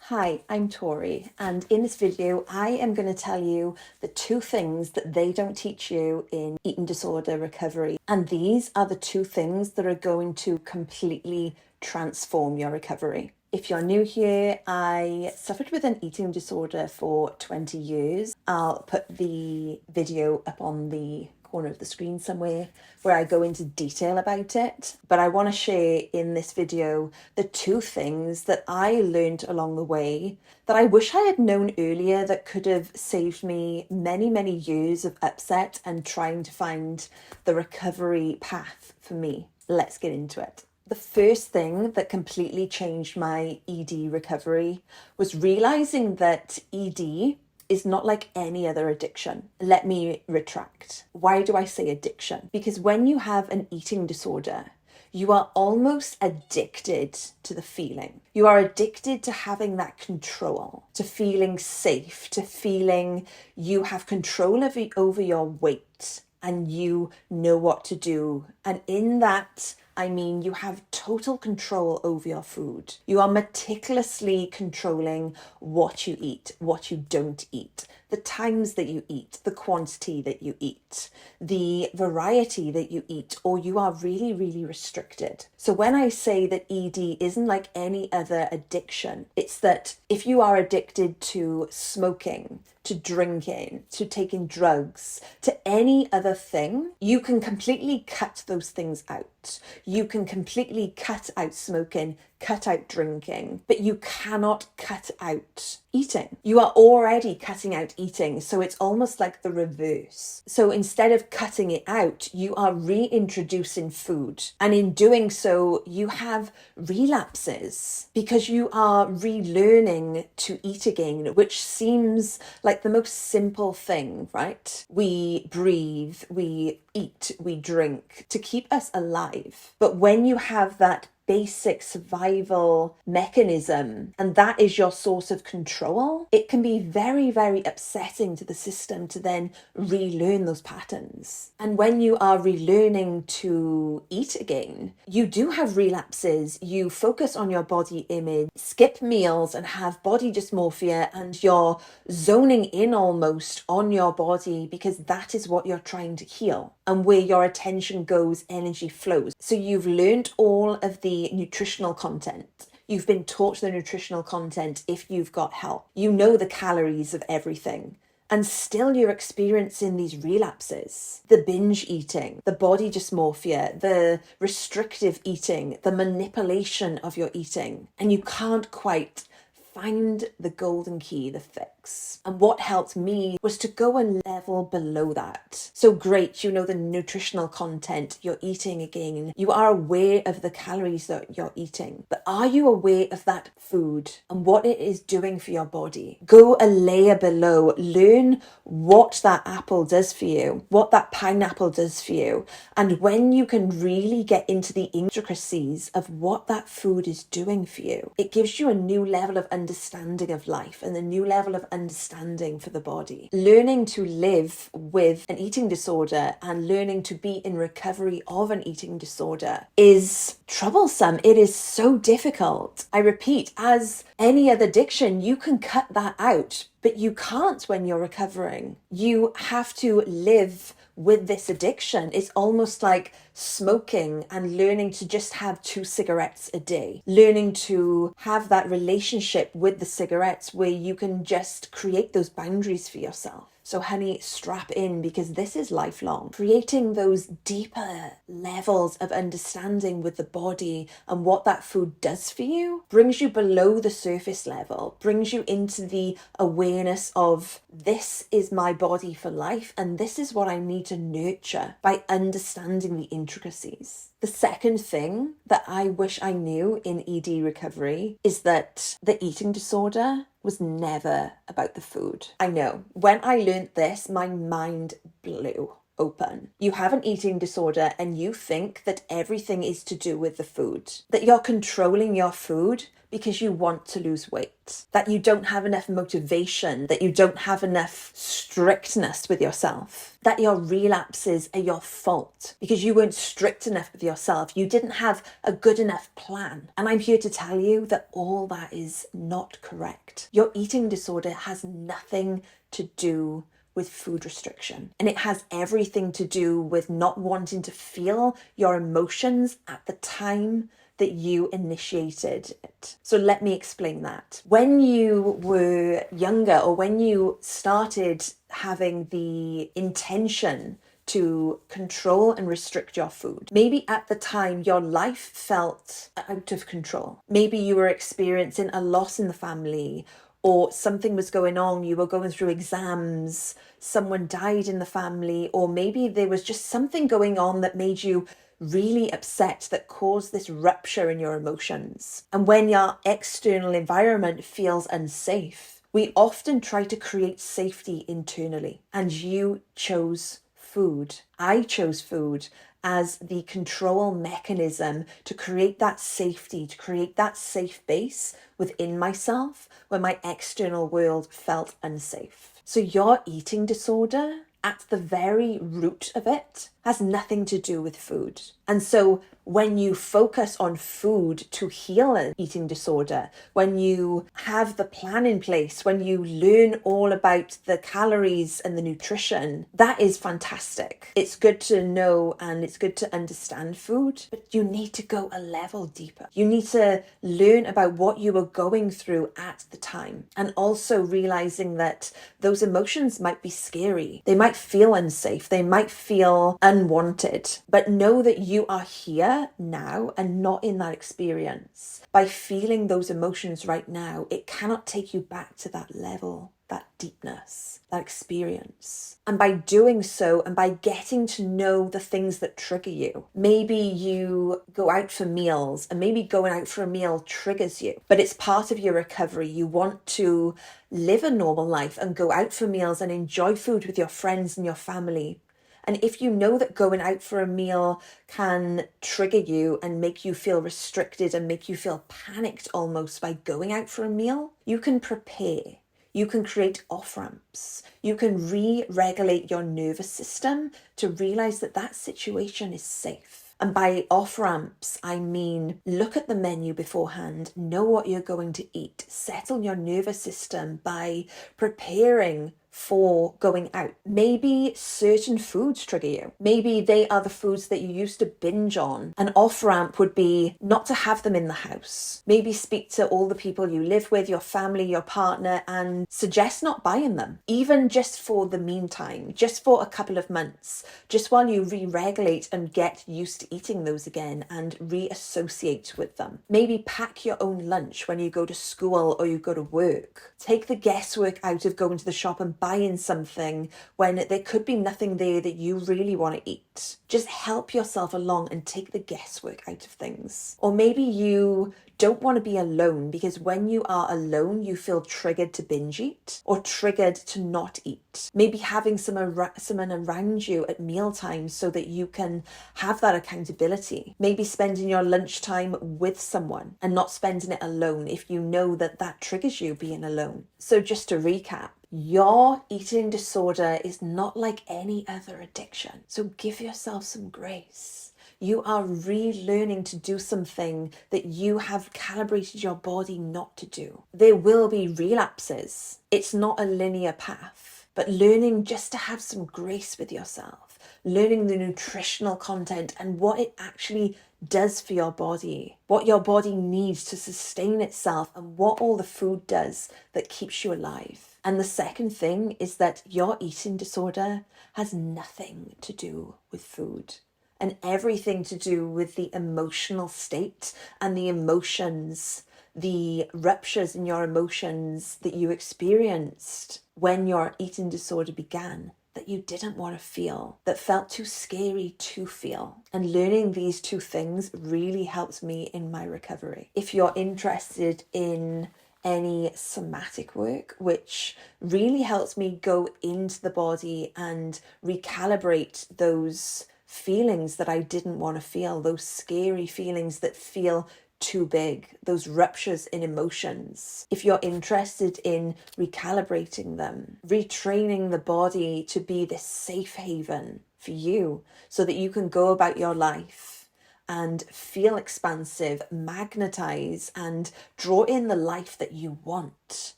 Hi, I'm Tori, and in this video I am going to tell you the two things that they don't teach you in eating disorder recovery. And these are the two things that are going to completely transform your recovery. If you're new here, I suffered with an eating disorder for 20 years. I'll put the video up on the corner of the screen somewhere where I go into detail about it, but I want to share in this video the two things that I learned along the way that I wish I had known earlier that could have saved me many years of upset and trying to find the recovery path for me. Let's get into it. The first thing that completely changed my ED recovery was realizing that ED is not like any other addiction. Let me retract. Why do I say addiction? Because when you have an eating disorder, you are almost addicted to the feeling. You are addicted to having that control, to feeling safe, to feeling you have control over your weight and you know what to do. And in that, I mean, you have total control over your food. You are meticulously controlling what you eat, what you don't eat, the times that you eat, the quantity that you eat, the variety that you eat, or you are really restricted. So when I say that ED isn't like any other addiction, it's that if you are addicted to smoking, to drinking, to taking drugs, to any other thing, you can completely cut those things out. You can completely cut out smoking, cut out drinking, but you cannot cut out eating. You are already cutting out eating, so it's almost like the reverse. So instead of cutting it out, you are reintroducing food. And in doing so, you have relapses because you are relearning to eat again, which seems like the most simple thing, right? We breathe, we eat, we drink to keep us alive. But when you have that basic survival mechanism and that is your source of control, it can be very upsetting to the system to then relearn those patterns. And when you are relearning to eat again, you do have relapses. You focus on your body image, skip meals and have body dysmorphia, and you're zoning in almost on your body because that is what you're trying to heal. And where your attention goes, energy flows. So you've learned all of the nutritional content. You've been taught the nutritional content if you've got help. You know the calories of everything. And still you're experiencing these relapses. The binge eating, the body dysmorphia, the restrictive eating, the manipulation of your eating. And you can't quite find the golden key, the fix. And what helped me was to go a level below that. So great, you know the nutritional content, you're eating again, you are aware of the calories that you're eating, but are you aware of that food and what it is doing for your body? Go a layer below, learn what that apple does for you, what that pineapple does for you. And when you can really get into the intricacies of what that food is doing for you, it gives you a new level of understanding of life and a new level of understanding for the body. Learning to live with an eating disorder and learning to be in recovery of an eating disorder is troublesome. It is so difficult. I repeat, as any other addiction, you can cut that out, but you can't when you're recovering. You have to live with this addiction. It's almost like smoking and learning to just have 2 cigarettes a day. Learning to have that relationship with the cigarettes where you can just create those boundaries for yourself. So honey, strap in because this is lifelong. Creating those deeper levels of understanding with the body and what that food does for you brings you below the surface level, brings you into the awareness of this is my body for life and this is what I need to nurture by understanding the intricacies. The second thing that I wish I knew in ED recovery is that the eating disorder was never about the food. I know, when I learned this, my mind blew. open. You have an eating disorder and you think that everything is to do with the food, that you're controlling your food because you want to lose weight, that you don't have enough motivation, that you don't have enough strictness with yourself, that your relapses are your fault because you weren't strict enough with yourself. You didn't have a good enough plan. And I'm here to tell you that all that is not correct. Your eating disorder has nothing to do with food restriction. And it has everything to do with not wanting to feel your emotions at the time that you initiated it. So let me explain that. When you were younger, or when you started having the intention to control and restrict your food, maybe at the time your life felt out of control. Maybe you were experiencing a loss in the family, or something was going on, you were going through exams, someone died in the family, or maybe there was just something going on that made you really upset, that caused this rupture in your emotions. And when your external environment feels unsafe, we often try to create safety internally. And you chose food. I chose food as the control mechanism to create that safety, to create that safe base within myself when my external world felt unsafe. So your eating disorder, at the very root of it, has nothing to do with food. And so when you focus on food to heal an eating disorder, when you have the plan in place, when you learn all about the calories and the nutrition, that is fantastic. It's good to know and it's good to understand food, but you need to go a level deeper. You need to learn about what you were going through at the time, and also realizing that those emotions might be scary. They might feel unsafe. They might feel unwanted, but know that you are here now and not in that experience. By feeling those emotions right now, it cannot take you back to that level, that deepness, that experience. And by doing so, and by getting to know the things that trigger you, maybe you go out for meals, and maybe going out for a meal triggers you, but it's part of your recovery. You want to live a normal life and go out for meals and enjoy food with your friends and your family. And if you know that going out for a meal can trigger you and make you feel restricted and make you feel panicked almost by going out for a meal, you can prepare. You can create off-ramps. You can re-regulate your nervous system to realize that that situation is safe. And by off-ramps, I mean look at the menu beforehand, know what you're going to eat, settle your nervous system by preparing for going out. Maybe certain foods trigger you. Maybe they are the foods that you used to binge on. An off-ramp would be not to have them in the house. Maybe speak to all the people you live with, your family, your partner, and suggest not buying them, even just for the meantime, just for a couple of months, just while you re-regulate and get used to eating those again and reassociate with them. Maybe pack your own lunch when you go to school or you go to work. Take the guesswork out of going to the shop and buying something when there could be nothing there that you really want to eat. Just help yourself along and take the guesswork out of things. Or maybe you don't want to be alone, because when you are alone, you feel triggered to binge eat or triggered to not eat. Maybe having someone around you at mealtime so that you can have that accountability. Maybe spending your lunchtime with someone and not spending it alone if you know that that triggers you being alone. So just to recap, your eating disorder is not like any other addiction. So give yourself some grace. You are relearning to do something that you have calibrated your body not to do. There will be relapses. It's not a linear path, but learning just to have some grace with yourself, learning the nutritional content and what it actually does for your body, what your body needs to sustain itself, and what all the food does that keeps you alive. And the second thing is that your eating disorder has nothing to do with food, and everything to do with the emotional state and the emotions, the ruptures in your emotions that you experienced when your eating disorder began, that you didn't want to feel, that felt too scary to feel. And learning these two things really helped me in my recovery. If you're interested in any somatic work, which really helps me go into the body and recalibrate those feelings that I didn't want to feel, those scary feelings that feel too big, those ruptures in emotions. If you're interested in recalibrating them, retraining the body to be this safe haven for you so that you can go about your life and feel expansive, magnetize, and draw in the life that you want.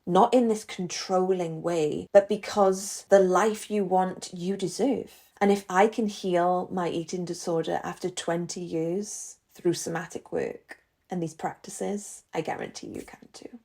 Not in this controlling way, but because the life you want, you deserve. And if I can heal my eating disorder after 20 years through somatic work and these practices, I guarantee you can too.